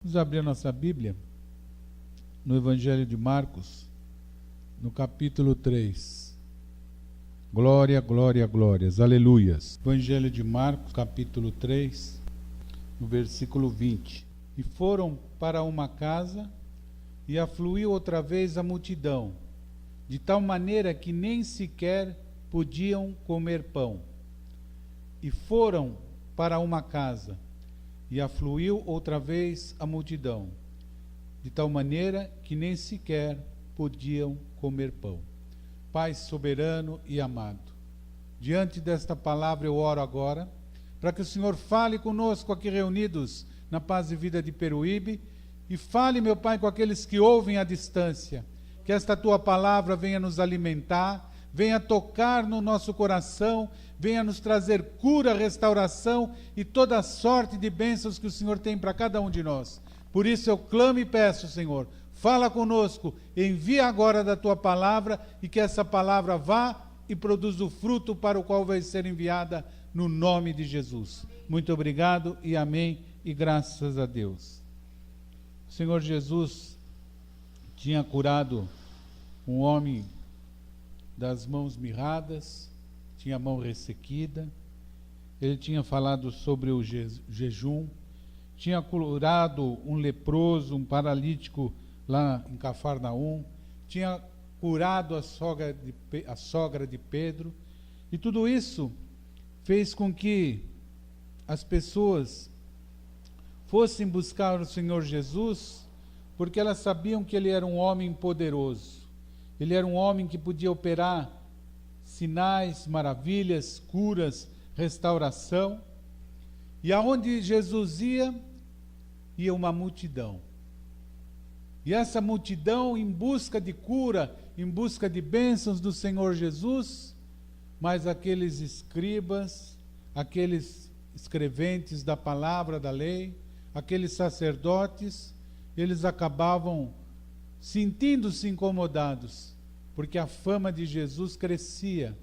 Vamos abrir a nossa Bíblia no Evangelho de Marcos, no capítulo 3. Glória, glória, glórias, aleluias. Evangelho de Marcos, capítulo 3, no versículo 20. E foram para uma casa, e afluiu outra vez a multidão, de tal maneira que nem sequer podiam comer pão. E foram para uma casa, e afluiu outra vez a multidão, de tal maneira que nem sequer podiam comer pão. Pai soberano e amado, diante desta palavra eu oro agora, para que o Senhor fale conosco aqui reunidos na Paz e Vida de Peruíbe, e fale, meu Pai, com aqueles que ouvem à distância, que esta Tua palavra venha nos alimentar, venha tocar no nosso coração, venha nos trazer cura, restauração e toda a sorte de bênçãos que o Senhor tem para cada um de nós. Por isso eu clamo e peço, Senhor, fala conosco, envia agora da Tua palavra e que essa palavra vá e produza o fruto para o qual vai ser enviada no nome de Jesus. Muito obrigado e amém e graças a Deus. O Senhor Jesus tinha curado um homem das mãos mirradas, tinha a mão ressequida, ele tinha falado sobre o jejum, tinha curado um leproso, um paralítico lá em Cafarnaum, tinha curado a sogra de Pedro, e tudo isso fez com que as pessoas fossem buscar o Senhor Jesus, porque elas sabiam que ele era um homem poderoso, ele era um homem que podia operar sinais, maravilhas, curas, restauração. E aonde Jesus ia uma multidão. E essa multidão em busca de cura, em busca de bênçãos do Senhor Jesus, mas aqueles escribas, aqueles escreventes da palavra da lei, aqueles sacerdotes, eles acabavam sentindo-se incomodados, porque a fama de Jesus crescia,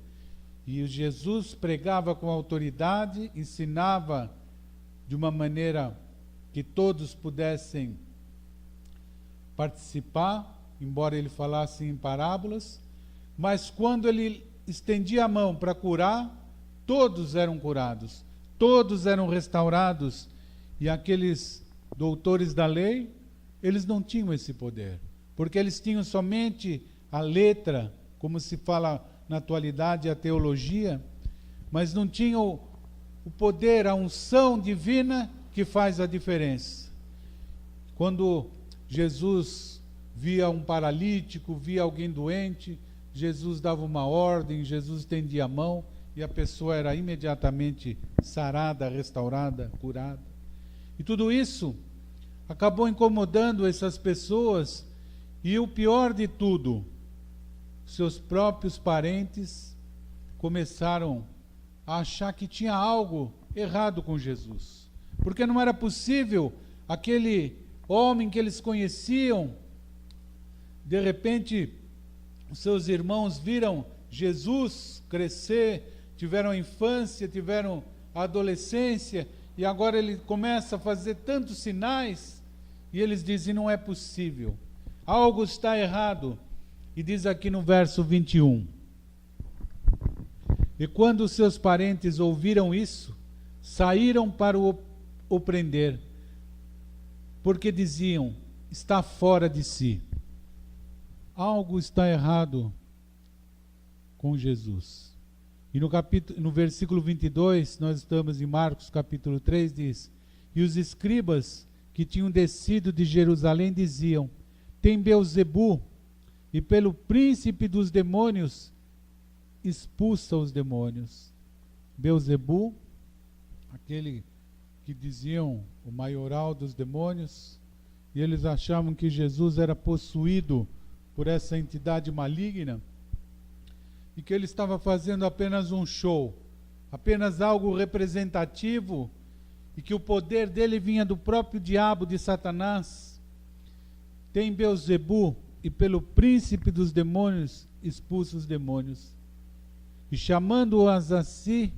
e Jesus pregava com autoridade, ensinava de uma maneira que todos pudessem participar, embora ele falasse em parábolas, mas quando ele estendia a mão para curar, todos eram curados, todos eram restaurados, e aqueles doutores da lei, eles não tinham esse poder, porque eles tinham somente a letra, como se fala na atualidade, a teologia, mas não tinham o poder, a unção divina que faz a diferença. Quando Jesus via um paralítico, via alguém doente, Jesus dava uma ordem, Jesus estendia a mão e a pessoa era imediatamente sarada, restaurada, curada. E tudo isso acabou incomodando essas pessoas, e o pior de tudo, seus próprios parentes começaram a achar que tinha algo errado com Jesus, porque não era possível aquele homem que eles conheciam, de repente os seus irmãos viram Jesus crescer, tiveram a infância, tiveram a adolescência, e agora ele começa a fazer tantos sinais, e eles dizem, não é possível, algo está errado. E diz aqui no verso 21, e quando os seus parentes ouviram isso, saíram para o prender, porque diziam, está fora de si. Algo está errado com Jesus. E no versículo 22, nós estamos em Marcos capítulo 3, diz, e os escribas que tinham descido de Jerusalém diziam, tem Beelzebu, e pelo príncipe dos demônios expulsa os demônios. Beelzebu, aquele que diziam o maioral dos demônios, e eles achavam que Jesus era possuído por essa entidade maligna, e que ele estava fazendo apenas um show, apenas algo representativo, e que o poder dele vinha do próprio diabo, de Satanás. Tem Beelzebu, e pelo príncipe dos demônios expulsa os demônios. E chamando-as a si,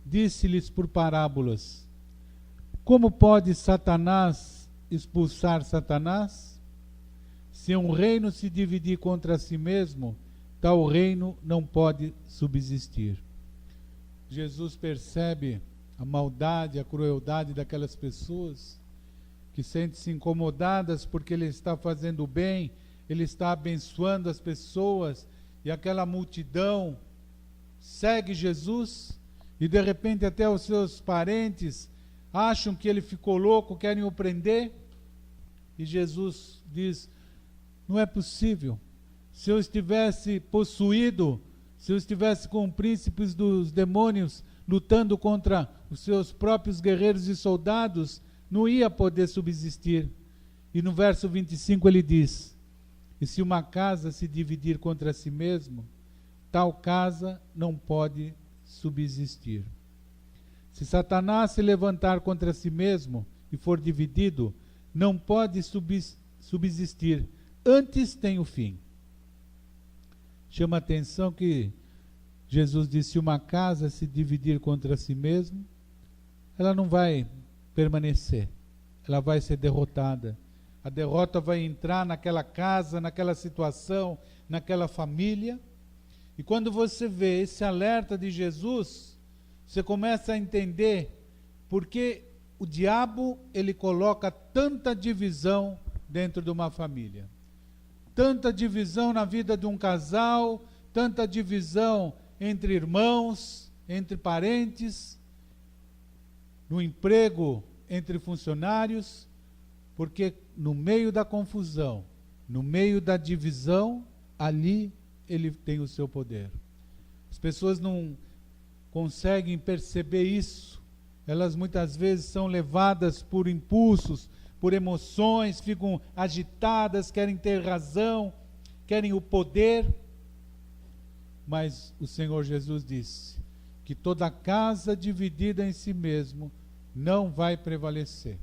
disse-lhes por parábolas, como pode Satanás expulsar Satanás? Se um reino se dividir contra si mesmo, tal reino não pode subsistir. Jesus percebe a maldade, a crueldade daquelas pessoas que sentem-se incomodadas porque ele está fazendo o bem, ele está abençoando as pessoas, e aquela multidão segue Jesus, e de repente até os seus parentes acham que ele ficou louco, querem o prender, e Jesus diz: não é possível. Se eu estivesse possuído, se eu estivesse com príncipes dos demônios lutando contra os seus próprios guerreiros e soldados, não ia poder subsistir. E no verso 25 ele diz: e se uma casa se dividir contra si mesmo, tal casa não pode subsistir. Se Satanás se levantar contra si mesmo e for dividido, não pode subsistir, antes tem o fim. Chama a atenção que Jesus disse: se uma casa se dividir contra si mesmo, ela não vai permanecer, ela vai ser derrotada. A derrota vai entrar naquela casa, naquela situação, naquela família. E quando você vê esse alerta de Jesus, você começa a entender por que o diabo ele coloca tanta divisão dentro de uma família. Tanta divisão na vida de um casal, tanta divisão entre irmãos, entre parentes, no emprego entre funcionários, porque no meio da confusão, no meio da divisão, ali ele tem o seu poder. As pessoas não conseguem perceber isso, elas muitas vezes são levadas por impulsos, por emoções, ficam agitadas, querem ter razão, querem o poder, mas o Senhor Jesus disse que toda casa dividida em si mesmo não vai prevalecer.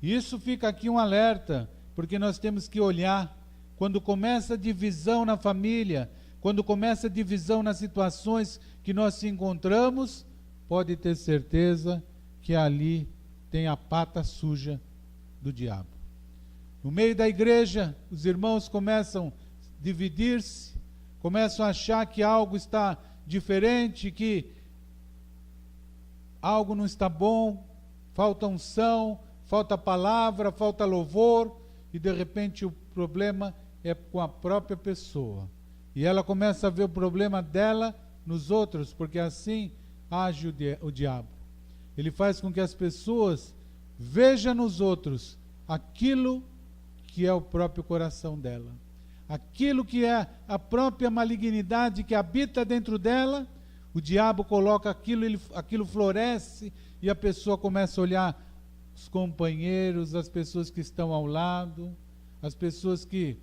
Isso fica aqui um alerta, porque nós temos que olhar, quando começa a divisão na família, quando começa a divisão nas situações que nós se encontramos, pode ter certeza que ali tem a pata suja do diabo. No meio da igreja, os irmãos começam a dividir-se, começam a achar que algo está diferente, que algo não está bom, falta unção, falta palavra, falta louvor, e de repente o problema é com a própria pessoa. E ela começa a ver o problema dela nos outros, porque assim age o diabo. Ele faz com que as pessoas vejam nos outros aquilo que é o próprio coração dela. Aquilo que é a própria malignidade que habita dentro dela, o diabo coloca aquilo floresce, e a pessoa começa a olhar os companheiros, as pessoas que estão ao lado, as pessoas que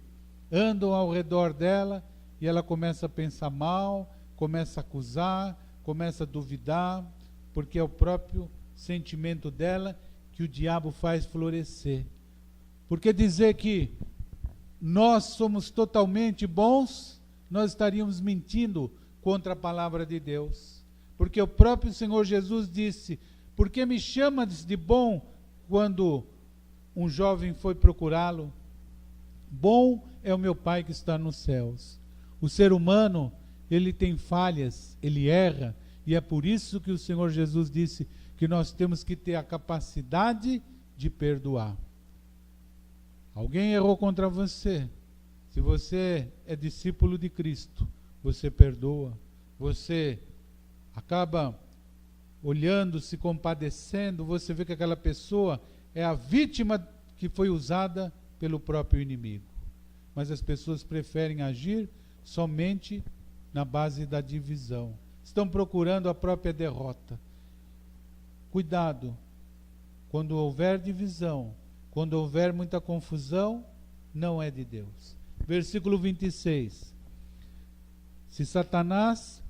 andam ao redor dela, e ela começa a pensar mal, começa a acusar, começa a duvidar, porque é o próprio sentimento dela que o diabo faz florescer. Porque dizer que nós somos totalmente bons, nós estaríamos mentindo contra a palavra de Deus. Porque o próprio Senhor Jesus disse: por que me chamas de bom quando um jovem foi procurá-lo? Bom é o meu Pai que está nos céus. O ser humano, ele tem falhas, ele erra, e é por isso que o Senhor Jesus disse que nós temos que ter a capacidade de perdoar. Alguém errou contra você. Se você é discípulo de Cristo, você perdoa, você acaba olhando, se compadecendo, você vê que aquela pessoa é a vítima que foi usada pelo próprio inimigo. Mas as pessoas preferem agir somente na base da divisão. Estão procurando a própria derrota. Cuidado, quando houver divisão, quando houver muita confusão, não é de Deus. Versículo 26. Se Satanás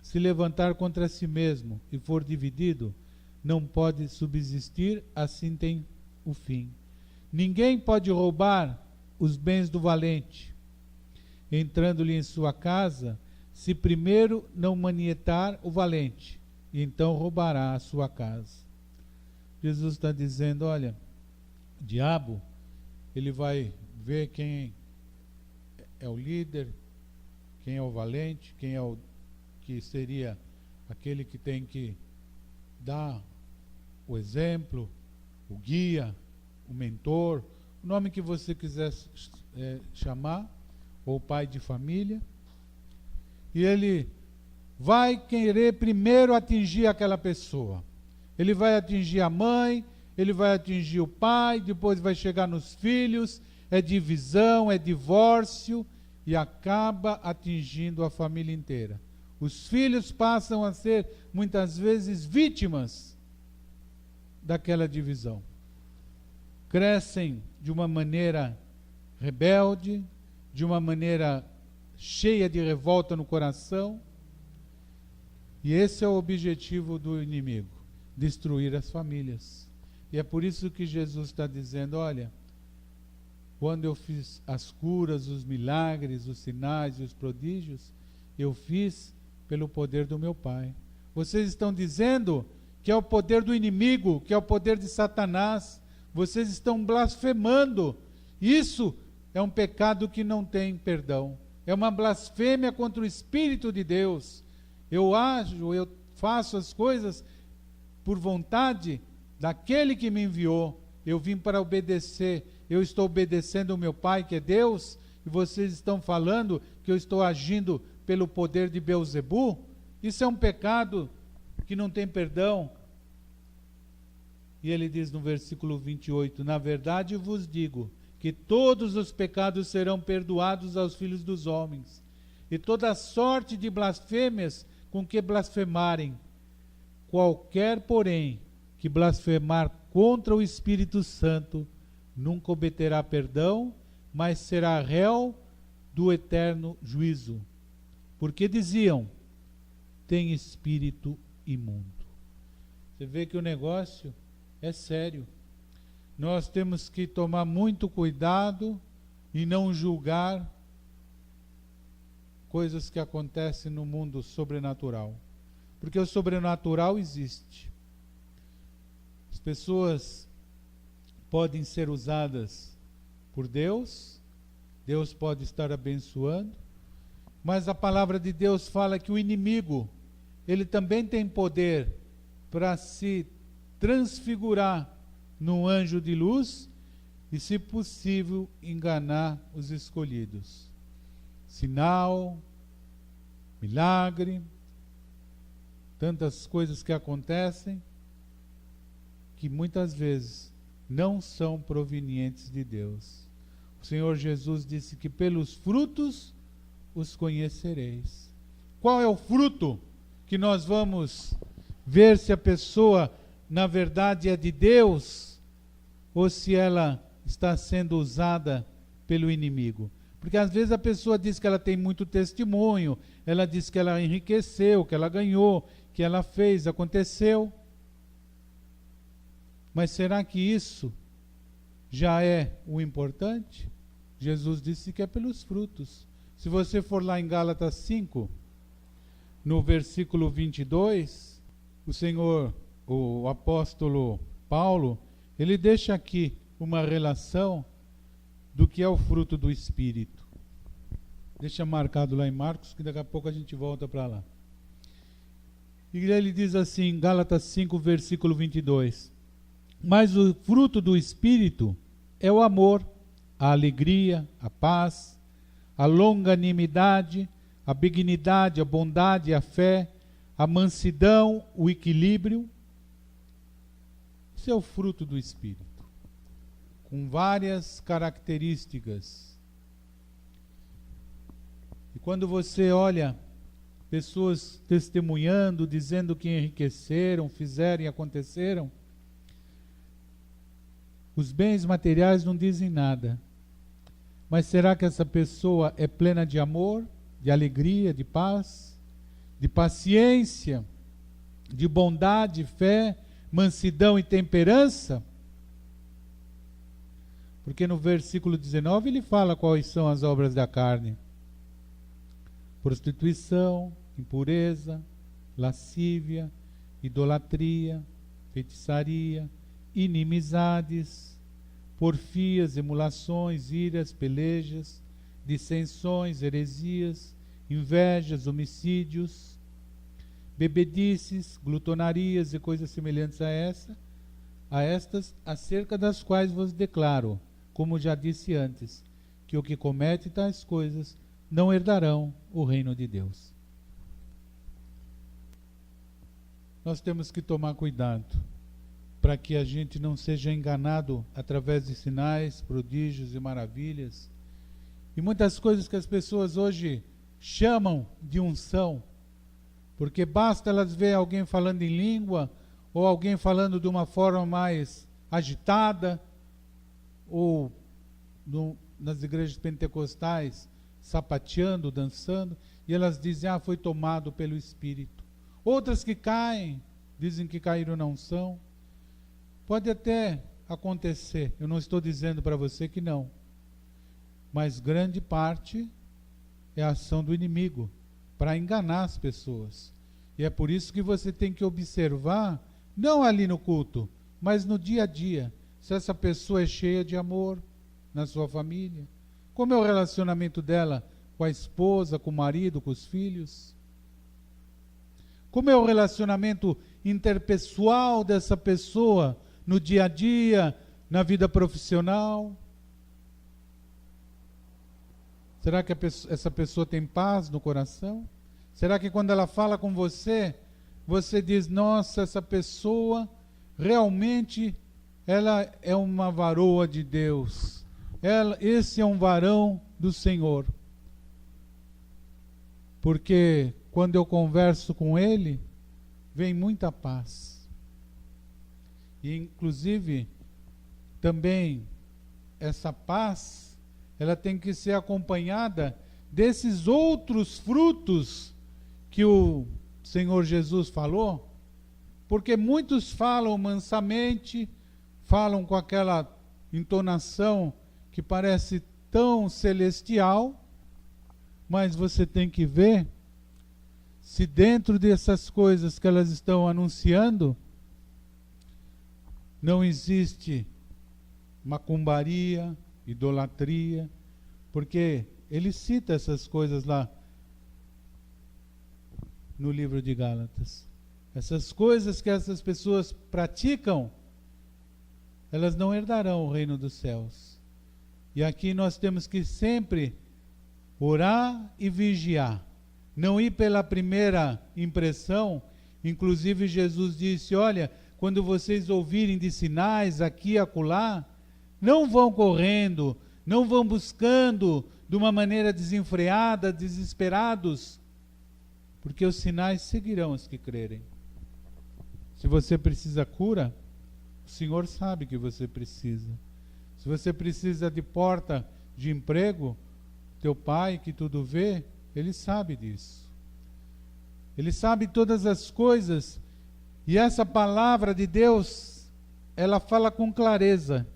se levantar contra si mesmo e for dividido, não pode subsistir, assim tem o fim. Ninguém pode roubar os bens do valente, entrando-lhe em sua casa, se primeiro não manietar o valente, e então roubará a sua casa. Jesus está dizendo: olha, diabo, ele vai ver quem é o líder, quem é o valente, quem é o que seria aquele que tem que dar o exemplo, o guia, o mentor, o nome que você quiser chamar, ou pai de família. E ele vai querer primeiro atingir aquela pessoa. Ele vai atingir a mãe, ele vai atingir o pai, depois vai chegar nos filhos, é divisão, é divórcio, e acaba atingindo a família inteira. Os filhos passam a ser, muitas vezes, vítimas daquela divisão. Crescem de uma maneira rebelde, de uma maneira cheia de revolta no coração. E esse é o objetivo do inimigo, destruir as famílias. E é por isso que Jesus está dizendo, olha, quando eu fiz as curas, os milagres, os sinais e os prodígios, eu fiz pelo poder do meu Pai. Vocês estão dizendo que é o poder do inimigo, que é o poder de Satanás. Vocês estão blasfemando. Isso é um pecado que não tem perdão. É uma blasfêmia contra o Espírito de Deus. Eu faço as coisas por vontade daquele que me enviou. Eu vim para obedecer. Eu estou obedecendo o meu Pai, que é Deus, e vocês estão falando que eu estou agindo pelo poder de Beelzebu? Isso é um pecado que não tem perdão. E ele diz no versículo 28, na verdade vos digo que todos os pecados serão perdoados aos filhos dos homens, e toda sorte de blasfêmias com que blasfemarem. Qualquer, porém, que blasfemar contra o Espírito Santo, nunca obterá perdão, mas será réu do eterno juízo. Porque diziam, tem espírito imundo. Você vê que o negócio é sério. Nós temos que tomar muito cuidado e não julgar coisas que acontecem no mundo sobrenatural. Porque o sobrenatural existe. As pessoas podem ser usadas por Deus, Deus pode estar abençoando, mas a palavra de Deus fala que o inimigo, ele também tem poder para se transfigurar num anjo de luz e, se possível, enganar os escolhidos. Sinal, milagre, tantas coisas que acontecem que muitas vezes não são provenientes de Deus. O Senhor Jesus disse que pelos frutos os conhecereis. Qual é o fruto que nós vamos ver se a pessoa, na verdade, é de Deus ou se ela está sendo usada pelo inimigo? Porque às vezes a pessoa diz que ela tem muito testemunho, ela diz que ela enriqueceu, que ela ganhou, que ela fez, aconteceu. Mas será que isso já é o importante? Jesus disse que é pelos frutos. Se você for lá em Gálatas 5, no versículo 22, o apóstolo Paulo, ele deixa aqui uma relação do que é o fruto do Espírito. Deixa marcado lá em Marcos, que daqui a pouco a gente volta para lá. E ele diz assim, Gálatas 5, versículo 22, mas o fruto do Espírito é o amor, a alegria, a paz, a longanimidade, a benignidade, a bondade, a fé, a mansidão, o equilíbrio. Isso é o fruto do Espírito, com várias características. E quando você olha pessoas testemunhando, dizendo que enriqueceram, fizeram e aconteceram, os bens materiais não dizem nada. Mas será que essa pessoa é plena de amor, de alegria, de paz, de paciência, de bondade, fé, mansidão e temperança? Porque no versículo 19 ele fala quais são as obras da carne: prostituição, impureza, lascívia, idolatria, feitiçaria, inimizades, porfias, emulações, iras, pelejas, dissensões, heresias, invejas, homicídios, bebedices, glutonarias e coisas semelhantes a estas, acerca das quais vos declaro, como já disse antes, que o que comete tais coisas não herdarão o reino de Deus. Nós temos que tomar cuidado para que a gente não seja enganado através de sinais, prodígios e maravilhas e muitas coisas que as pessoas hoje chamam de unção, porque basta elas ver alguém falando em língua ou alguém falando de uma forma mais agitada, ou nas igrejas pentecostais sapateando, dançando, e elas dizem, foi tomado pelo Espírito. Outras que caem, dizem que caíram na unção. Pode até acontecer, eu não estou dizendo para você que não, mas grande parte é a ação do inimigo para enganar as pessoas. E é por isso que você tem que observar, não ali no culto, mas no dia a dia, se essa pessoa é cheia de amor na sua família, como é o relacionamento dela com a esposa, com o marido, com os filhos, como é o relacionamento interpessoal dessa pessoa no dia a dia, na vida profissional. Será que essa pessoa tem paz no coração? Será que quando ela fala com você, você diz, nossa, essa pessoa realmente ela é uma varoa de Deus. Esse é um varão do Senhor. Porque quando eu converso com ele, vem muita paz. E inclusive, também, essa paz, ela tem que ser acompanhada desses outros frutos que o Senhor Jesus falou, porque muitos falam mansamente, falam com aquela entonação que parece tão celestial, mas você tem que ver se dentro dessas coisas que elas estão anunciando não existe macumbaria, idolatria, porque ele cita essas coisas lá no livro de Gálatas. Essas coisas que essas pessoas praticam, elas não herdarão o reino dos céus. E aqui nós temos que sempre orar e vigiar. Não ir pela primeira impressão. Inclusive Jesus disse, olha, quando vocês ouvirem de sinais aqui e acolá, não vão correndo, não vão buscando de uma maneira desenfreada, desesperados, porque os sinais seguirão os que crerem. Se você precisa cura, o Senhor sabe que você precisa. Se você precisa de porta de emprego, teu Pai que tudo vê, Ele sabe disso. Ele sabe todas as coisas, e essa palavra de Deus, ela fala com clareza,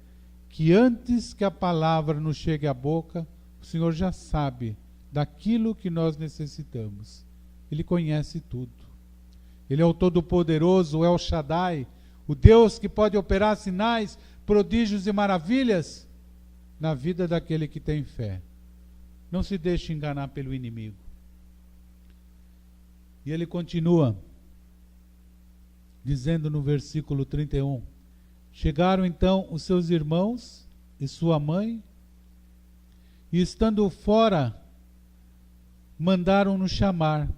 que antes que a palavra nos chegue à boca, o Senhor já sabe daquilo que nós necessitamos. Ele conhece tudo. Ele é o Todo-Poderoso, o El Shaddai, o Deus que pode operar sinais, prodígios e maravilhas na vida daquele que tem fé. Não se deixe enganar pelo inimigo. E ele continua, dizendo no versículo 31, chegaram então os seus irmãos e sua mãe, e estando fora, mandaram-nos chamar. No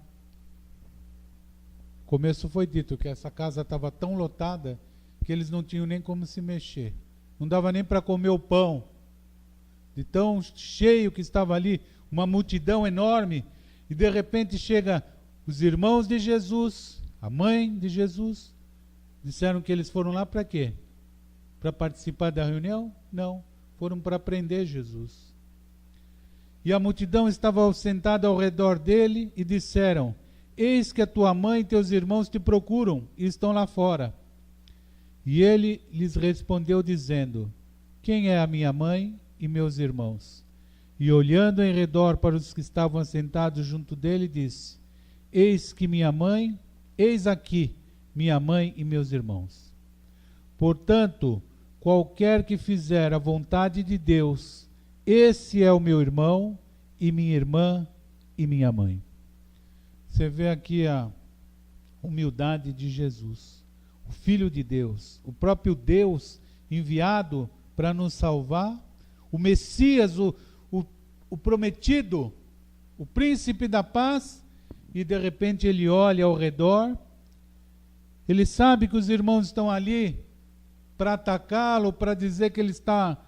começo foi dito que essa casa estava tão lotada que eles não tinham nem como se mexer. Não dava nem para comer o pão. De tão cheio que estava ali, uma multidão enorme, e de repente chega os irmãos de Jesus, a mãe de Jesus, disseram que eles foram lá para quê? Para participar da reunião? Não, foram para prender Jesus. E a multidão estava sentada ao redor dele e disseram, eis que a tua mãe e teus irmãos te procuram e estão lá fora. E ele lhes respondeu dizendo, quem é a minha mãe e meus irmãos? E olhando em redor para os que estavam assentados junto dele, disse, eis que minha mãe, eis aqui minha mãe e meus irmãos. Portanto, qualquer que fizer a vontade de Deus, esse é o meu irmão e minha irmã e minha mãe. Você vê aqui a humildade de Jesus, o Filho de Deus, o próprio Deus enviado para nos salvar, o Messias, o prometido, o príncipe da paz, e de repente ele olha ao redor, ele sabe que os irmãos estão ali para atacá-lo, para dizer que ele está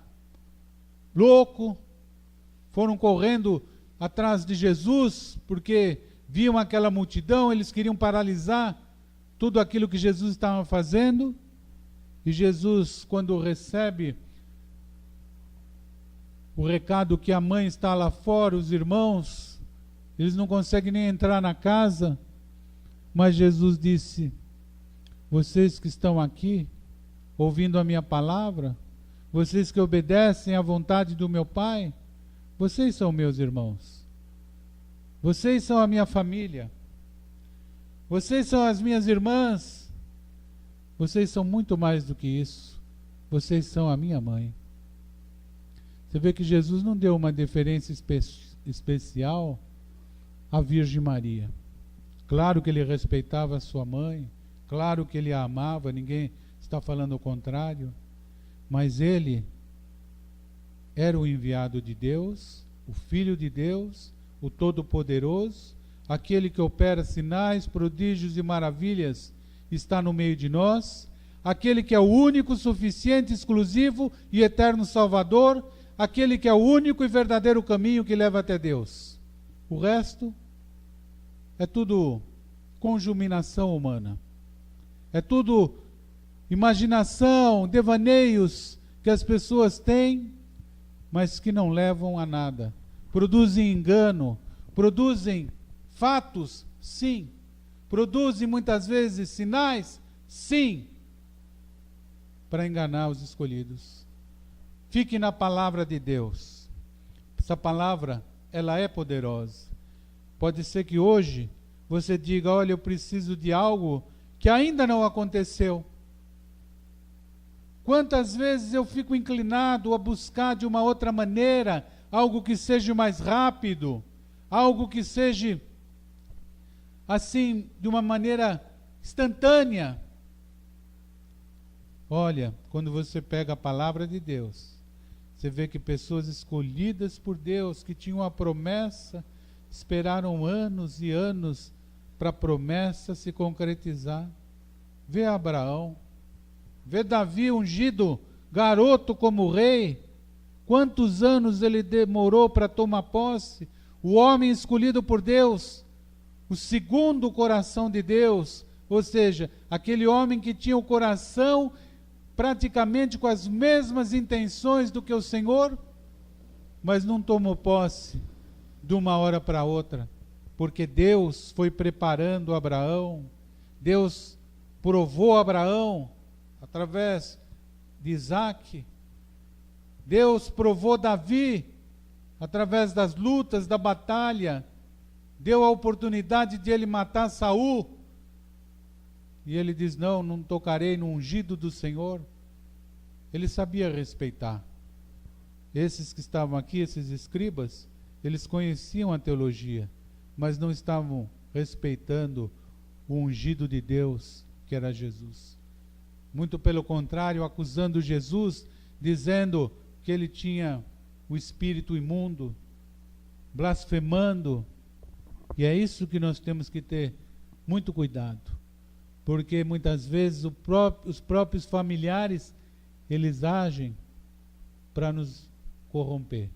louco, foram correndo atrás de Jesus, porque viam aquela multidão, eles queriam paralisar tudo aquilo que Jesus estava fazendo, e Jesus, quando recebe o recado que a mãe está lá fora, os irmãos, eles não conseguem nem entrar na casa, mas Jesus disse: vocês que estão aqui, ouvindo a minha palavra, vocês que obedecem à vontade do meu Pai, vocês são meus irmãos, vocês são a minha família, vocês são as minhas irmãs, vocês são muito mais do que isso, vocês são a minha mãe. Você vê que Jesus não deu uma deferência especial à Virgem Maria. Claro que ele respeitava a sua mãe, claro que ele a amava, ninguém está falando o contrário, mas ele era o enviado de Deus, o Filho de Deus, o Todo-Poderoso, aquele que opera sinais, prodígios e maravilhas, está no meio de nós, aquele que é o único, suficiente, exclusivo e eterno Salvador, aquele que é o único e verdadeiro caminho que leva até Deus. O resto é tudo conjuminação humana. É tudo imaginação, devaneios que as pessoas têm, mas que não levam a nada. Produzem engano, produzem fatos, sim. Produzem muitas vezes sinais, sim, para enganar os escolhidos. Fique na palavra de Deus. Essa palavra, ela é poderosa. Pode ser que hoje você diga: olha, eu preciso de algo que ainda não aconteceu. Quantas vezes eu fico inclinado a buscar de uma outra maneira, algo que seja mais rápido, algo que seja assim, de uma maneira instantânea. Olha, quando você pega a palavra de Deus, você vê que pessoas escolhidas por Deus, que tinham a promessa, esperaram anos e anos para a promessa se concretizar. Vê Abraão, vê Davi ungido, garoto como rei, quantos anos ele demorou para tomar posse, o homem escolhido por Deus, o segundo coração de Deus, ou seja, aquele homem que tinha o coração praticamente com as mesmas intenções do que o Senhor, mas não tomou posse de uma hora para outra, porque Deus foi preparando Abraão, Deus provou Abraão através de Isaque, Deus provou Davi através das lutas, da batalha, deu a oportunidade de ele matar Saul, e ele diz: não tocarei no ungido do Senhor. Ele sabia respeitar. Esses que estavam aqui, esses escribas, eles conheciam a teologia, mas não estavam respeitando o ungido de Deus, que era Jesus. Muito pelo contrário, acusando Jesus, dizendo que ele tinha o espírito imundo, blasfemando. E é isso que nós temos que ter muito cuidado. Porque muitas vezes os próprios familiares, eles agem para nos corromper.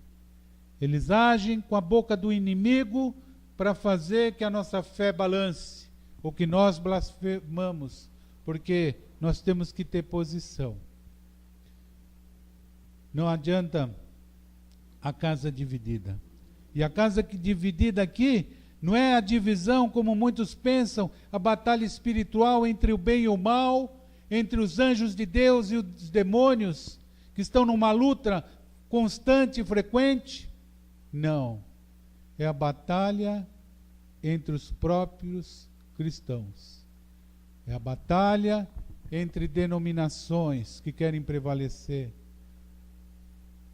Eles agem com a boca do inimigo para fazer que a nossa fé balance, ou que nós blasfemamos, porque nós temos que ter posição. Não adianta a casa dividida. E a casa dividida aqui não é a divisão, como muitos pensam, a batalha espiritual entre o bem e o mal, entre os anjos de Deus e os demônios, que estão numa luta constante e frequente. Não. É a batalha entre os próprios cristãos. É a batalha entre denominações que querem prevalecer.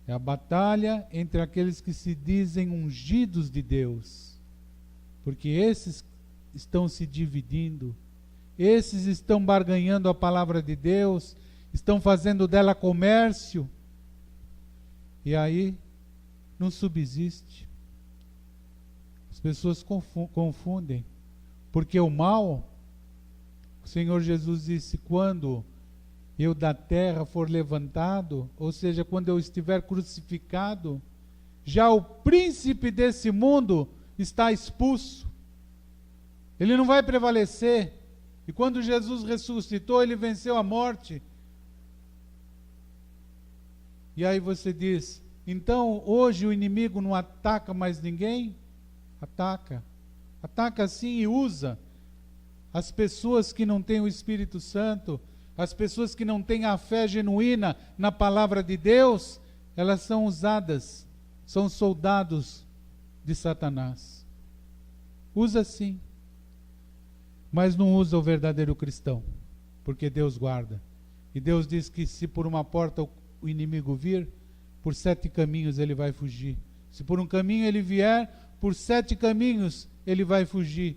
É a batalha entre aqueles que se dizem ungidos de Deus, porque esses estão se dividindo, esses estão barganhando a palavra de Deus, estão fazendo dela comércio, e aí não subsiste. As pessoas confundem, porque o mal, o Senhor Jesus disse, quando eu da terra for levantado, ou seja, quando eu estiver crucificado, já o príncipe desse mundo está expulso. Ele não vai prevalecer. E quando Jesus ressuscitou, ele venceu a morte. E aí você diz, então hoje o inimigo não ataca mais ninguém? Ataca. Ataca sim e usa as pessoas que não têm o Espírito Santo, as pessoas que não têm a fé genuína na palavra de Deus, elas são usadas, são soldados de Satanás. Usa sim, mas não usa o verdadeiro cristão, porque Deus guarda. E Deus diz que se por uma porta o inimigo vir, por 7 caminhos ele vai fugir. Se por um caminho ele vier, por 7 caminhos ele vai fugir,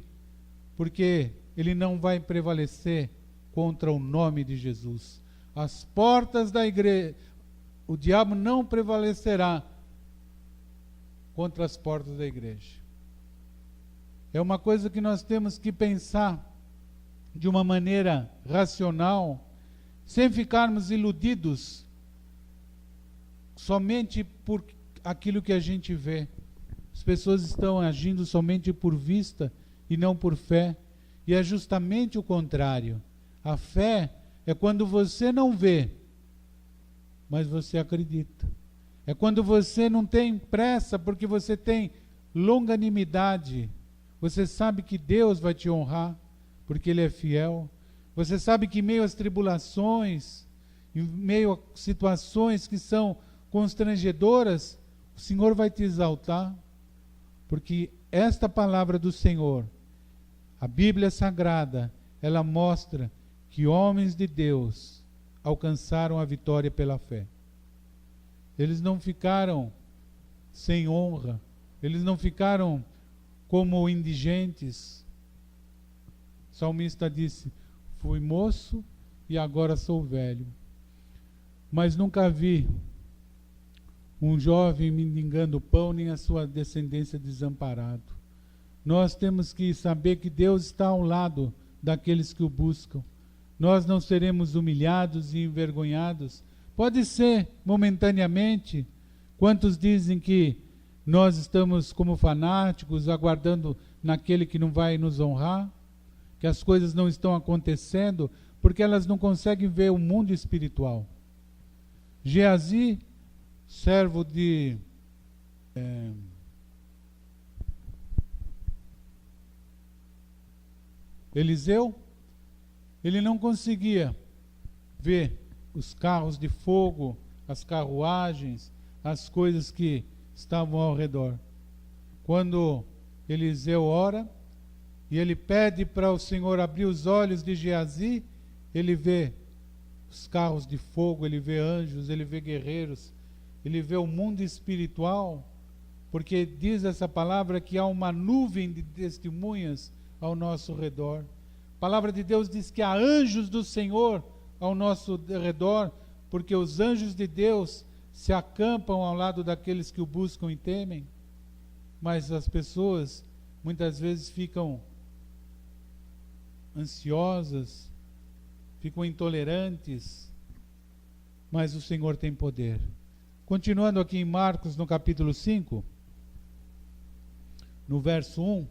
porque ele não vai prevalecer contra o nome de Jesus. As portas da igreja, o diabo não prevalecerá contra as portas da igreja. É uma coisa que nós temos que pensar de uma maneira racional, sem ficarmos iludidos somente por aquilo que a gente vê. As pessoas estão agindo somente por vista e não por fé. E é justamente o contrário. A fé é quando você não vê, mas você acredita. É quando você não tem pressa, porque você tem longanimidade. Você sabe que Deus vai te honrar, porque Ele é fiel. Você sabe que em meio às tribulações, em meio a situações que são constrangedoras, o Senhor vai te exaltar, porque esta palavra do Senhor, a Bíblia Sagrada, ela mostra que homens de Deus alcançaram a vitória pela fé. Eles não ficaram sem honra, eles não ficaram como indigentes. O salmista disse, fui moço e agora sou velho, mas nunca vi um jovem mendigando pão, nem a sua descendência desamparado. Nós temos que saber que Deus está ao lado daqueles que o buscam. Nós não seremos humilhados e envergonhados. Pode ser momentaneamente. Quantos dizem que nós estamos como fanáticos, aguardando naquele que não vai nos honrar? Que as coisas não estão acontecendo porque elas não conseguem ver o mundo espiritual. Geazi, servo de Eliseu, ele não conseguia ver os carros de fogo, as carruagens, as coisas que estavam ao redor. Quando Eliseu ora e ele pede para o Senhor abrir os olhos de Geazi, ele vê os carros de fogo, ele vê anjos, ele vê guerreiros, ele vê o mundo espiritual, porque diz essa palavra que há uma nuvem de testemunhas ao nosso redor. A palavra de Deus diz que há anjos do Senhor ao nosso redor, porque os anjos de Deus se acampam ao lado daqueles que o buscam e temem. Mas as pessoas muitas vezes ficam ansiosas, ficam intolerantes, mas o Senhor tem poder. Continuando aqui em Marcos, no capítulo 5, no verso 1,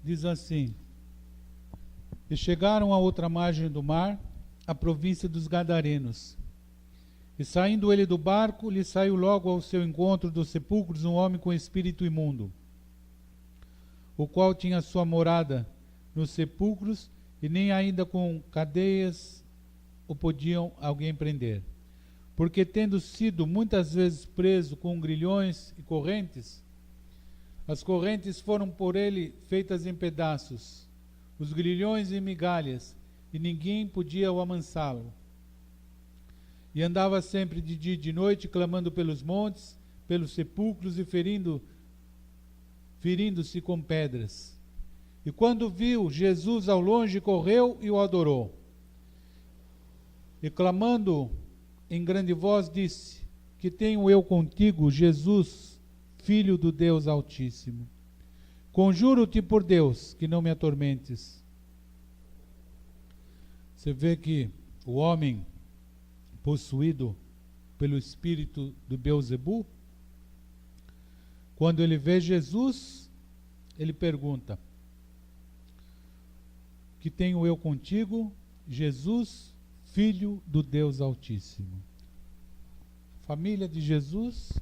diz assim: e chegaram à outra margem do mar, a província dos Gadarenos. E saindo ele do barco, lhe saiu logo ao seu encontro dos sepulcros um homem com espírito imundo, o qual tinha sua morada nos sepulcros, e nem ainda com cadeias o podiam alguém prender. Porque tendo sido muitas vezes preso com grilhões e correntes, as correntes foram por ele feitas em pedaços, os grilhões em migalhas, e ninguém podia o amansá-lo. E andava sempre de dia e de noite, clamando pelos montes, pelos sepulcros e ferindo-se com pedras. E quando viu Jesus ao longe, correu e o adorou. E clamando em grande voz, disse: que tenho eu contigo, Jesus, Filho do Deus Altíssimo? Conjuro-te por Deus que não me atormentes. Você vê que o homem possuído pelo espírito do Beelzebul, quando ele vê Jesus, ele pergunta: que tenho eu contigo, Jesus, Filho do Deus Altíssimo? Família de Jesus,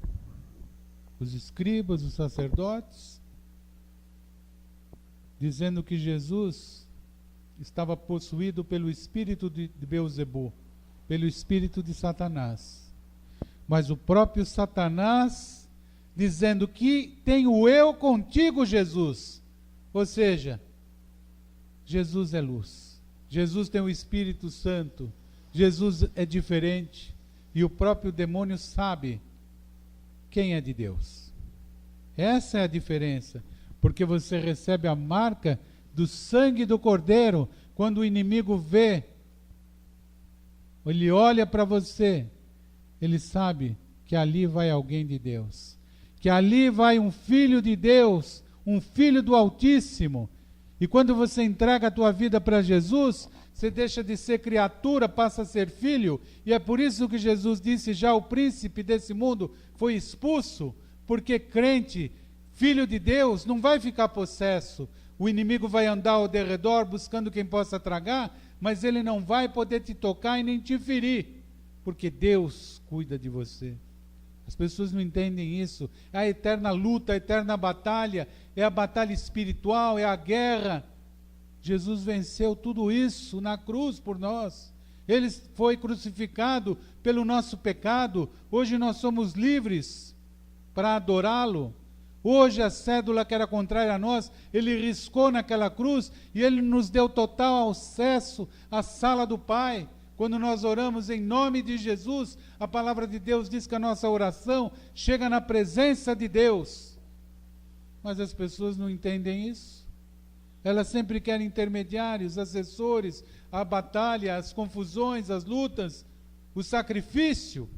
os escribas, os sacerdotes, dizendo que Jesus estava possuído pelo espírito de Beelzebul, pelo espírito de Satanás. Mas o próprio Satanás dizendo que tenho eu contigo, Jesus. Ou seja, Jesus é luz. Jesus tem o Espírito Santo. Jesus é diferente. E o próprio demônio sabe quem é de Deus. Essa é a diferença. Porque você recebe a marca do sangue do Cordeiro. Quando o inimigo vê, ele olha para você, ele sabe que ali vai alguém de Deus. Que ali vai um filho de Deus, um filho do Altíssimo. E quando você entrega a tua vida para Jesus, você deixa de ser criatura, passa a ser filho. E é por isso que Jesus disse: já o príncipe desse mundo foi expulso, porque crente, filho de Deus, não vai ficar possesso. O inimigo vai andar ao derredor buscando quem possa tragar, mas ele não vai poder te tocar e nem te ferir, porque Deus cuida de você. As pessoas não entendem isso. É a eterna luta, a eterna batalha, é a batalha espiritual, é a guerra. Jesus venceu tudo isso na cruz por nós. Ele foi crucificado pelo nosso pecado. Hoje nós somos livres para adorá-lo. Hoje a cédula que era contrária a nós, ele riscou naquela cruz e ele nos deu total acesso à sala do Pai. Quando nós oramos em nome de Jesus, a palavra de Deus diz que a nossa oração chega na presença de Deus. Mas as pessoas não entendem isso. Elas sempre querem intermediários, assessores, a batalha, as confusões, as lutas, o sacrifício.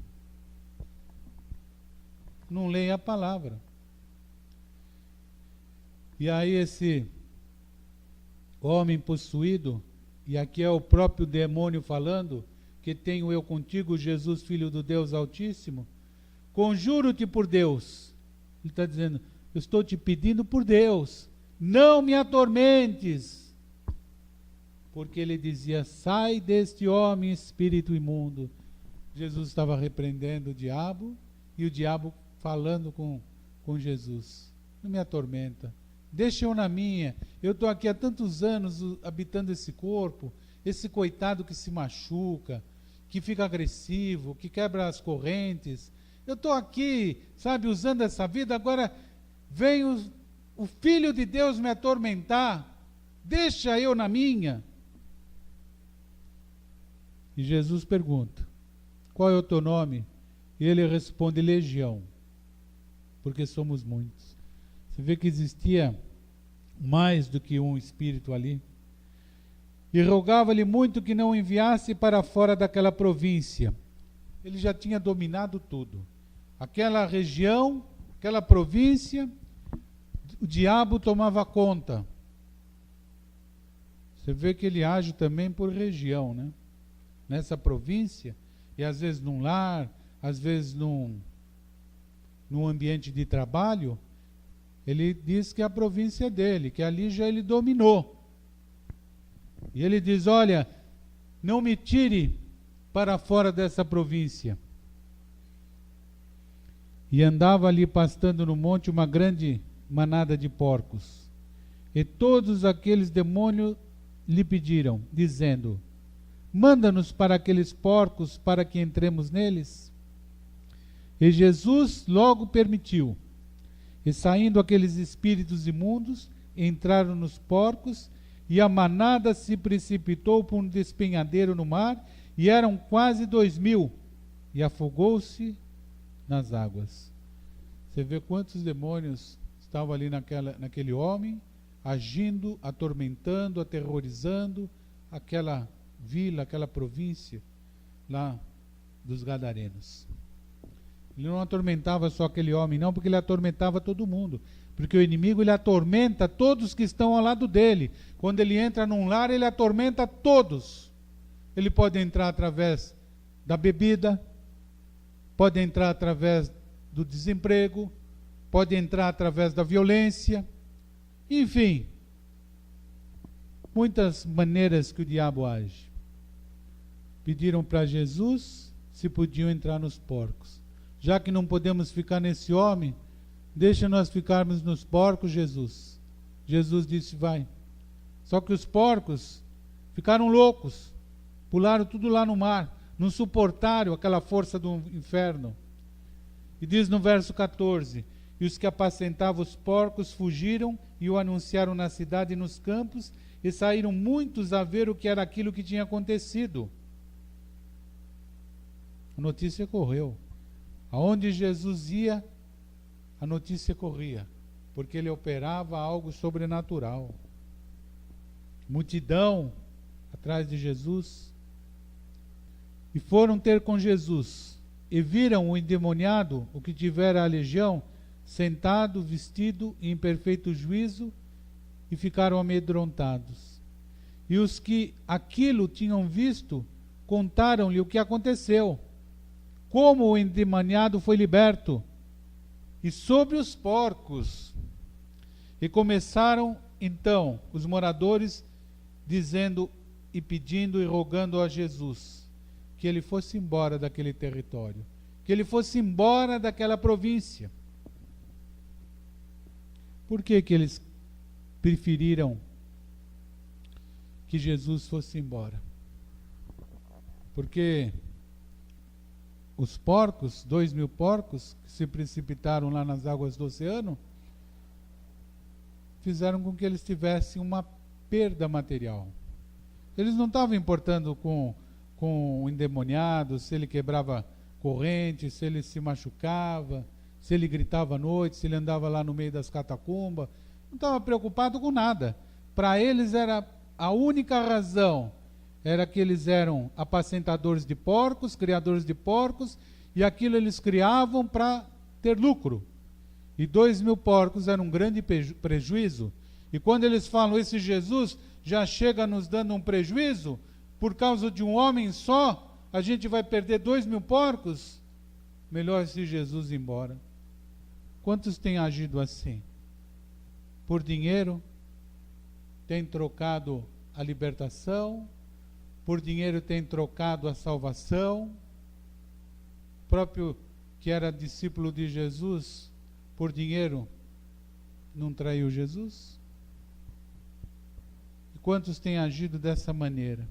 Não leem a palavra. E aí esse homem possuído, e aqui é o próprio demônio falando, que tenho eu contigo, Jesus, Filho do Deus Altíssimo, conjuro-te por Deus. Ele está dizendo: eu estou te pedindo por Deus, não me atormentes. Porque ele dizia: sai deste homem, espírito imundo. Jesus estava repreendendo o diabo, e o diabo falando com Jesus: não me atormenta. Deixa eu na minha, eu estou aqui há tantos anos habitando esse corpo, esse coitado que se machuca, que fica agressivo, que quebra as correntes. Eu estou aqui, sabe, usando essa vida, agora vem o Filho de Deus me atormentar, deixa eu na minha. E Jesus pergunta: qual é o teu nome? E ele responde: Legião, porque somos muitos. Você vê que existia mais do que um espírito ali. E rogava-lhe muito que não enviasse para fora daquela província. Ele já tinha dominado tudo. Aquela região, aquela província, o diabo tomava conta. Você vê que ele age também por região, né? Nessa província, e às vezes num lar, às vezes num ambiente de trabalho. Ele diz que a província é dele, que ali já ele dominou. E ele diz: olha, não me tire para fora dessa província. E andava ali pastando no monte uma grande manada de porcos. E todos aqueles demônios lhe pediram, dizendo: manda-nos para aqueles porcos, para que entremos neles. E Jesus logo permitiu. E saindo aqueles espíritos imundos, entraram nos porcos, e a manada se precipitou por um despenhadeiro no mar, e eram quase 2000, e afogou-se nas águas. Você vê quantos demônios estavam ali naquele homem, agindo, atormentando, aterrorizando aquela vila, aquela província lá dos Gadarenos. Ele não atormentava só aquele homem, não, porque ele atormentava todo mundo. Porque o inimigo, ele atormenta todos que estão ao lado dele. Quando ele entra num lar, ele atormenta todos. Ele pode entrar através da bebida, pode entrar através do desemprego, pode entrar através da violência, enfim, muitas maneiras que o diabo age. Pediram para Jesus se podiam entrar nos porcos. Já que não podemos ficar nesse homem, deixa nós ficarmos nos porcos, Jesus. Jesus disse, vai. Só que os porcos ficaram loucos, pularam tudo lá no mar, não suportaram aquela força do inferno. E diz no verso 14, e os que apacentavam os porcos fugiram e o anunciaram na cidade e nos campos, e saíram muitos a ver o que era aquilo que tinha acontecido. A notícia correu. Aonde Jesus ia, a notícia corria, porque ele operava algo sobrenatural. Multidão atrás de Jesus. E foram ter com Jesus, e viram o endemoniado, o que tivera a legião, sentado, vestido, em perfeito juízo, e ficaram amedrontados. E os que aquilo tinham visto, contaram-lhe o que aconteceu, como o endemoniado foi liberto, e sobre os porcos. E começaram então os moradores, dizendo e pedindo e rogando a Jesus, que ele fosse embora daquele território, que ele fosse embora daquela província. Por que que eles preferiram que Jesus fosse embora? Porque os porcos, 2000 porcos, que se precipitaram lá nas águas do oceano, fizeram com que eles tivessem uma perda material. Eles não estavam importando com o endemoniado, se ele quebrava corrente, se ele se machucava, se ele gritava à noite, se ele andava lá no meio das catacumbas. Não estava preocupado com nada. Para eles era a única razão, era que eles eram apacentadores de porcos, criadores de porcos, e aquilo eles criavam para ter lucro. E 2000 porcos era um grande prejuízo. E quando eles falam, esse Jesus já chega nos dando um prejuízo, por causa de um homem só, a gente vai perder 2000 porcos? Melhor se Jesus ir embora. Quantos têm agido assim? Por dinheiro, têm trocado a libertação, por dinheiro têm trocado a salvação. O próprio que era discípulo de Jesus, por dinheiro, não traiu Jesus? E quantos têm agido dessa maneira?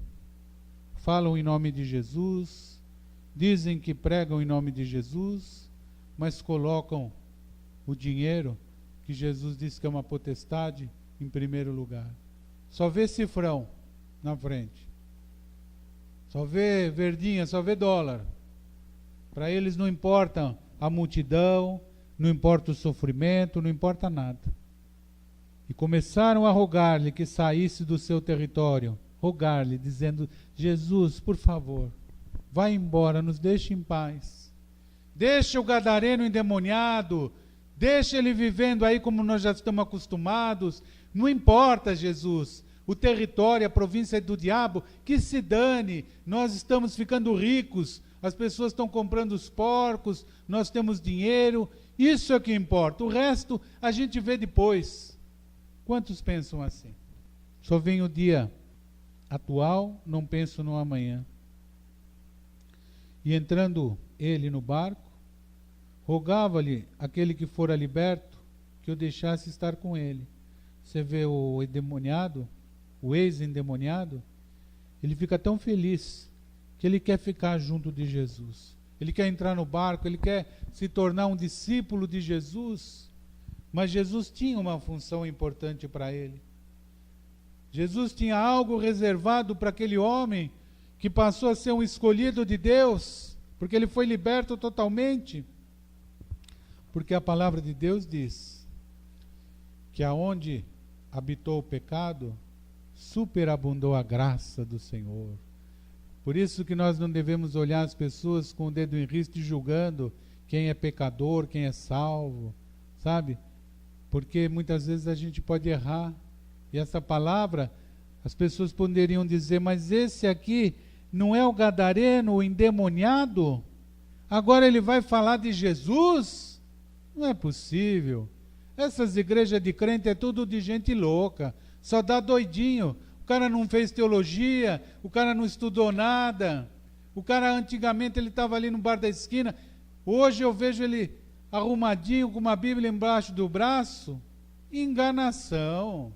Falam em nome de Jesus, dizem que pregam em nome de Jesus, mas colocam o dinheiro, que Jesus disse que é uma potestade, em primeiro lugar. Só vê cifrão na frente. Só vê verdinha, só vê dólar. Para eles não importa a multidão, não importa o sofrimento, não importa nada. E começaram a rogar-lhe que saísse do seu território, rogar-lhe, dizendo, Jesus, por favor, vai embora, nos deixe em paz. Deixa o gadareno endemoniado, deixa ele vivendo aí como nós já estamos acostumados. Não importa, Jesus, o território, a província é do diabo, que se dane, nós estamos ficando ricos, as pessoas estão comprando os porcos, nós temos dinheiro, isso é o que importa, o resto a gente vê depois. Quantos pensam assim? Só vem o dia atual, não penso no amanhã. E entrando ele no barco, rogava-lhe aquele que fora liberto, que o deixasse estar com ele. Você vê o endemoniado, o ex-endemoniado, ele fica tão feliz, que ele quer ficar junto de Jesus. Ele quer entrar no barco, ele quer se tornar um discípulo de Jesus. Mas Jesus tinha uma função importante para ele. Jesus tinha algo reservado para aquele homem que passou a ser um escolhido de Deus, porque ele foi liberto totalmente. Porque a palavra de Deus diz que aonde habitou o pecado, superabundou a graça do Senhor. Por isso que nós não devemos olhar as pessoas com o dedo em riste julgando quem é pecador, quem é salvo, sabe? Porque muitas vezes a gente pode errar. E essa palavra, as pessoas poderiam dizer, mas esse aqui não é o gadareno, o endemoniado? Agora ele vai falar de Jesus? Não é possível. Essas igrejas de crente é tudo de gente louca, só dá doidinho. O cara não fez teologia, o cara não estudou nada. O cara antigamente ele estava ali no bar da esquina, hoje eu vejo ele arrumadinho com uma Bíblia embaixo do braço. Enganação.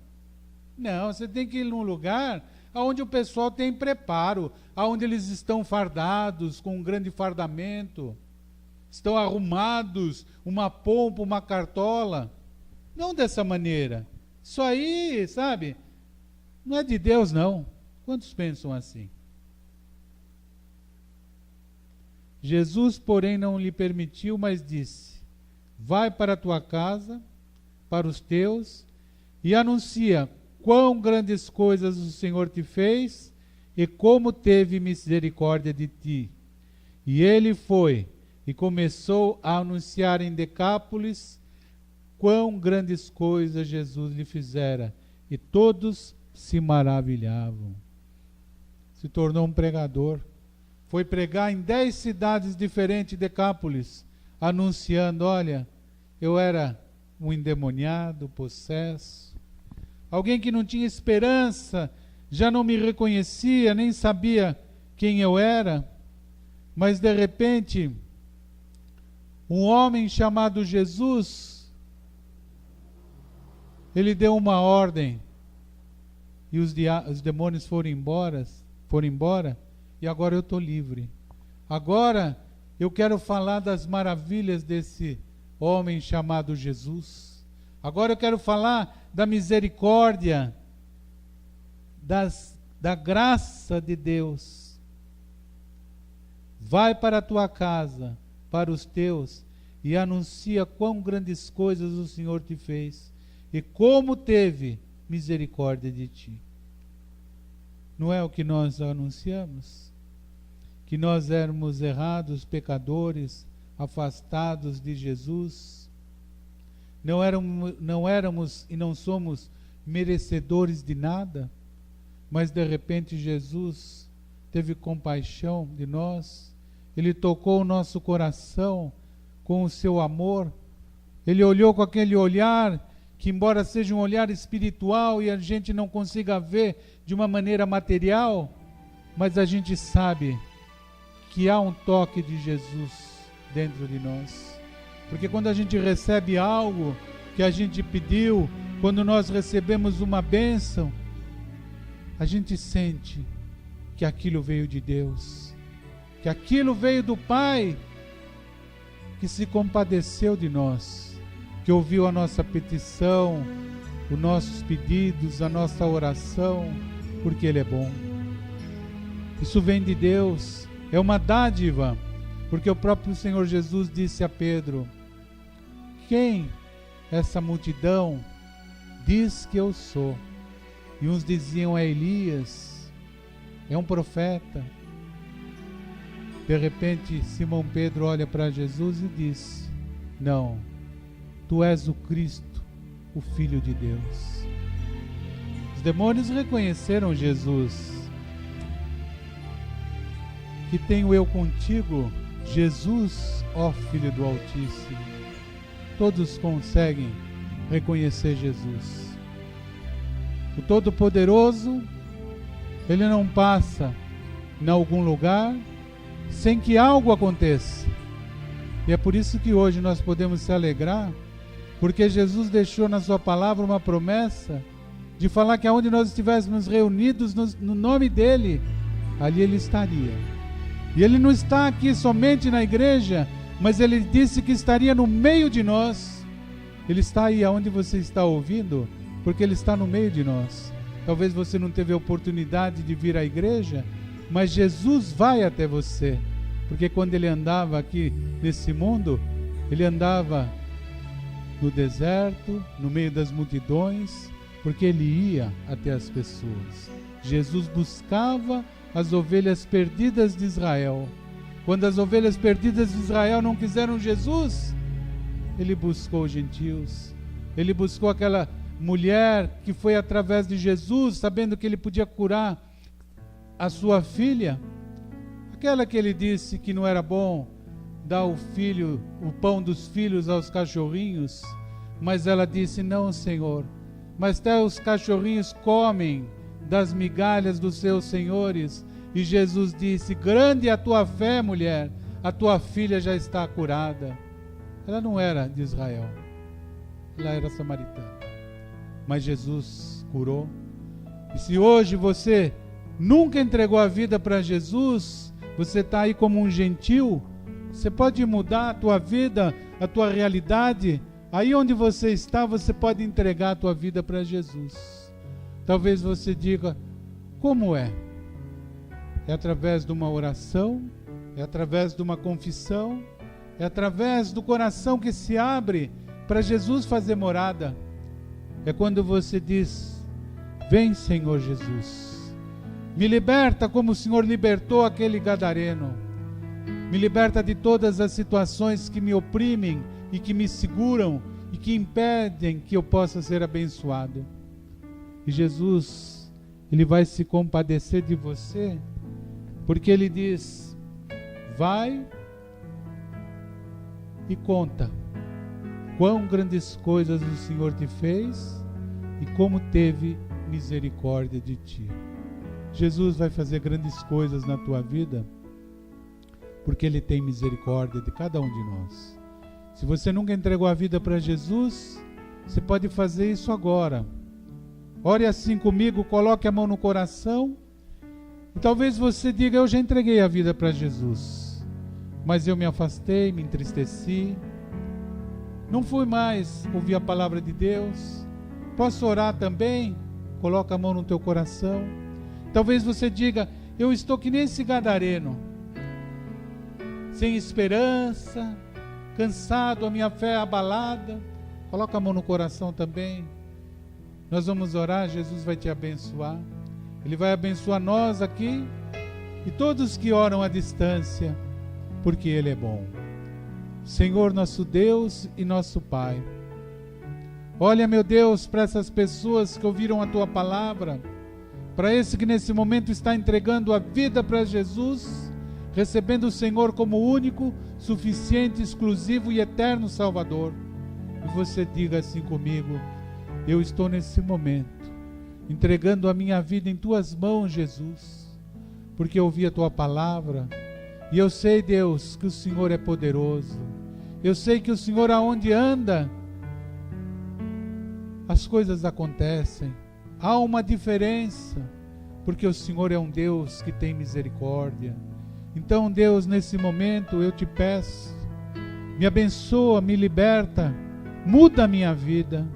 Não, você tem que ir num lugar onde o pessoal tem preparo, onde eles estão fardados, com um grande fardamento, estão arrumados, uma pompa, uma cartola. Não dessa maneira. Isso aí, sabe, não é de Deus, não. Quantos pensam assim? Jesus, porém, não lhe permitiu, mas disse: vai para a tua casa, para os teus, e anuncia quão grandes coisas o Senhor te fez e como teve misericórdia de ti. E ele foi e começou a anunciar em Decápolis quão grandes coisas Jesus lhe fizera, e todos se maravilhavam. Se tornou um pregador. Foi pregar em 10 cidades diferentes de Decápolis, anunciando: olha, eu era um endemoniado, possesso, alguém que não tinha esperança, já não me reconhecia, nem sabia quem eu era, mas de repente, um homem chamado Jesus, ele deu uma ordem, e os demônios foram embora, e agora eu estou livre. Agora eu quero falar das maravilhas desse homem chamado Jesus. Agora eu quero falar da misericórdia, da graça de Deus. Vai para a tua casa, para os teus, e anuncia quão grandes coisas o Senhor te fez, e como teve misericórdia de ti. Não é o que nós anunciamos? Que nós éramos errados, pecadores, afastados de Jesus. Não éramos e não somos merecedores de nada, mas de repente Jesus teve compaixão de nós, Ele tocou o nosso coração com o seu amor, Ele olhou com aquele olhar que, embora seja um olhar espiritual e a gente não consiga ver de uma maneira material, mas a gente sabe que há um toque de Jesus dentro de nós. Porque quando a gente recebe algo que a gente pediu, quando nós recebemos uma bênção, a gente sente que aquilo veio de Deus, que aquilo veio do Pai, que se compadeceu de nós, que ouviu a nossa petição, os nossos pedidos, a nossa oração, porque Ele é bom. Isso vem de Deus, é uma dádiva, porque o próprio Senhor Jesus disse a Pedro: quem essa multidão diz que eu sou? E uns diziam: é Elias, é um profeta. De repente Simão Pedro olha para Jesus e diz: não, tu és o Cristo, o Filho de Deus. Os demônios reconheceram Jesus. Que tenho eu contigo, Jesus, ó Filho do Altíssimo. Todos conseguem reconhecer Jesus. O Todo-Poderoso, Ele não passa em algum lugar sem que algo aconteça. E é por isso que hoje nós podemos se alegrar, porque Jesus deixou na sua palavra uma promessa de falar que aonde nós estivéssemos reunidos no nome dEle, ali Ele estaria. E Ele não está aqui somente na igreja, mas Ele disse que estaria no meio de nós. Ele está aí aonde você está ouvindo, porque Ele está no meio de nós. Talvez você não teve a oportunidade de vir à igreja, mas Jesus vai até você. Porque quando ele andava aqui nesse mundo, ele andava no deserto, no meio das multidões, porque ele ia até as pessoas. Jesus buscava as ovelhas perdidas de Israel. Quando as ovelhas perdidas de Israel não quiseram Jesus, ele buscou os gentios. Ele buscou aquela mulher que foi através de Jesus, sabendo que ele podia curar a sua filha, aquela que ele disse que não era bom dar o pão dos filhos aos cachorrinhos, mas ela disse: não, Senhor, mas até os cachorrinhos comem das migalhas dos seus senhores. E Jesus disse: grande é a tua fé, mulher, a tua filha já está curada. Ela não era de Israel, ela era samaritana, mas Jesus curou. E se hoje você nunca entregou a vida para Jesus, você está aí como um gentil, você pode mudar a tua vida, a tua realidade. Aí onde você está, você pode entregar a tua vida para Jesus. Talvez você diga: como é? É através de uma oração, é através de uma confissão, é através do coração que se abre para Jesus fazer morada. É quando você diz: vem, Senhor Jesus, me liberta como o Senhor libertou aquele gadareno, me liberta de todas as situações que me oprimem e que me seguram e que impedem que eu possa ser abençoado. E Jesus, ele vai se compadecer de você, porque ele diz: vai e conta quão grandes coisas o Senhor te fez e como teve misericórdia de ti. Jesus vai fazer grandes coisas na tua vida, porque ele tem misericórdia de cada um de nós. Se você nunca entregou a vida para Jesus, você pode fazer isso agora. Ore assim comigo, coloque a mão no coração. E talvez você diga: eu já entreguei a vida para Jesus, mas eu me afastei, me entristeci, não fui mais ouvir a palavra de Deus. Posso orar também? Coloca a mão no teu coração. Talvez você diga: eu estou que nem esse gadareno, sem esperança, cansado, a minha fé é abalada. Coloca a mão no coração também. Nós vamos orar, Jesus vai te abençoar. Ele vai abençoar nós aqui e todos que oram à distância, porque Ele é bom. Senhor, nosso Deus e nosso Pai, olha, meu Deus, para essas pessoas que ouviram a Tua palavra, para esse que nesse momento está entregando a vida para Jesus, recebendo o Senhor como único, suficiente, exclusivo e eterno Salvador. E você diga assim comigo: eu estou nesse momento entregando a minha vida em Tuas mãos, Jesus, porque eu ouvi a Tua palavra, e eu sei, Deus, que o Senhor é poderoso. Eu sei que o Senhor, aonde anda, as coisas acontecem. Há uma diferença, porque o Senhor é um Deus que tem misericórdia. Então, Deus, nesse momento eu te peço, me abençoa, me liberta, muda a minha vida.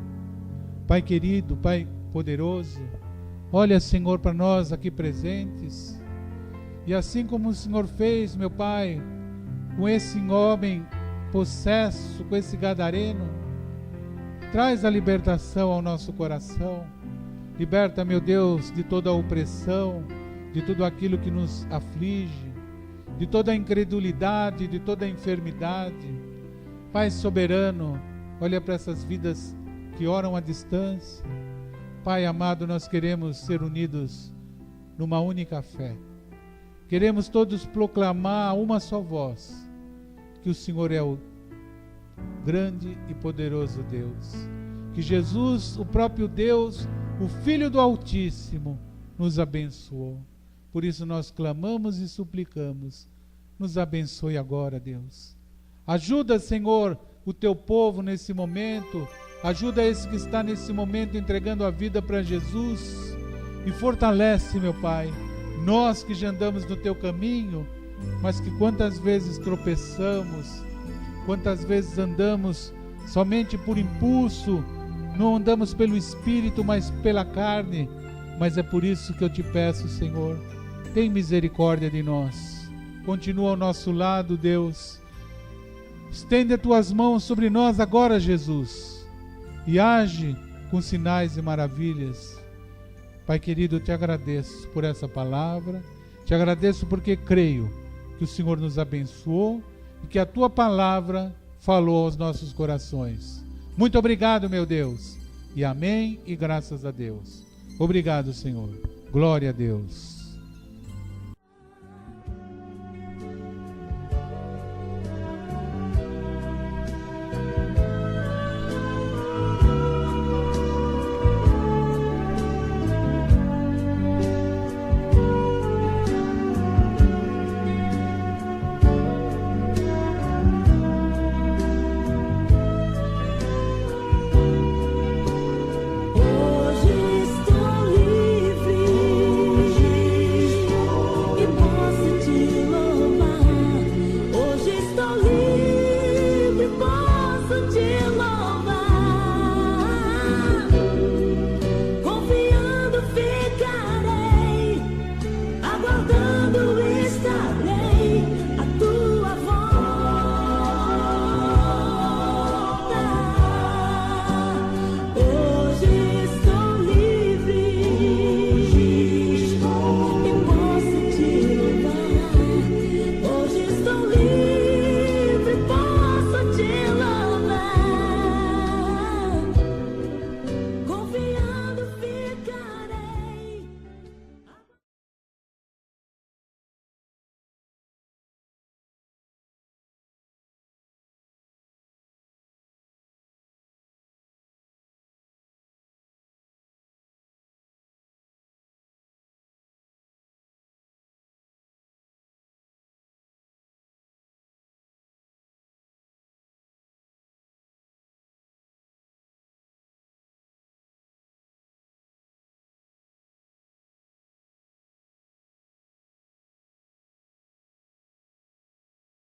Pai querido, Pai poderoso, olha, Senhor, para nós aqui presentes, e assim como o Senhor fez, meu Pai, com esse homem possesso, com esse gadareno, traz a libertação ao nosso coração. Liberta, meu Deus, de toda a opressão, de tudo aquilo que nos aflige, de toda a incredulidade, de toda a enfermidade. Pai soberano, olha para essas vidas que oram à distância. Pai amado, nós queremos ser unidos numa única fé. Queremos todos proclamar a uma só voz que o Senhor é o grande e poderoso Deus. Que Jesus, o próprio Deus, o Filho do Altíssimo, nos abençoou. Por isso nós clamamos e suplicamos: nos abençoe agora, Deus. Ajuda, Senhor, o Teu povo nesse momento. Ajuda esse que está nesse momento entregando a vida para Jesus. E fortalece, meu Pai, nós que já andamos no Teu caminho, mas que quantas vezes tropeçamos, quantas vezes andamos somente por impulso, não andamos pelo Espírito, mas pela carne. Mas é por isso que eu te peço, Senhor, tem misericórdia de nós. Continua ao nosso lado, Deus. Estende as tuas mãos sobre nós agora, Jesus, e age com sinais e maravilhas. Pai querido, eu te agradeço por essa palavra, te agradeço porque creio que o Senhor nos abençoou e que a tua palavra falou aos nossos corações. Muito obrigado, meu Deus, e amém e graças a Deus. Obrigado, Senhor. Glória a Deus.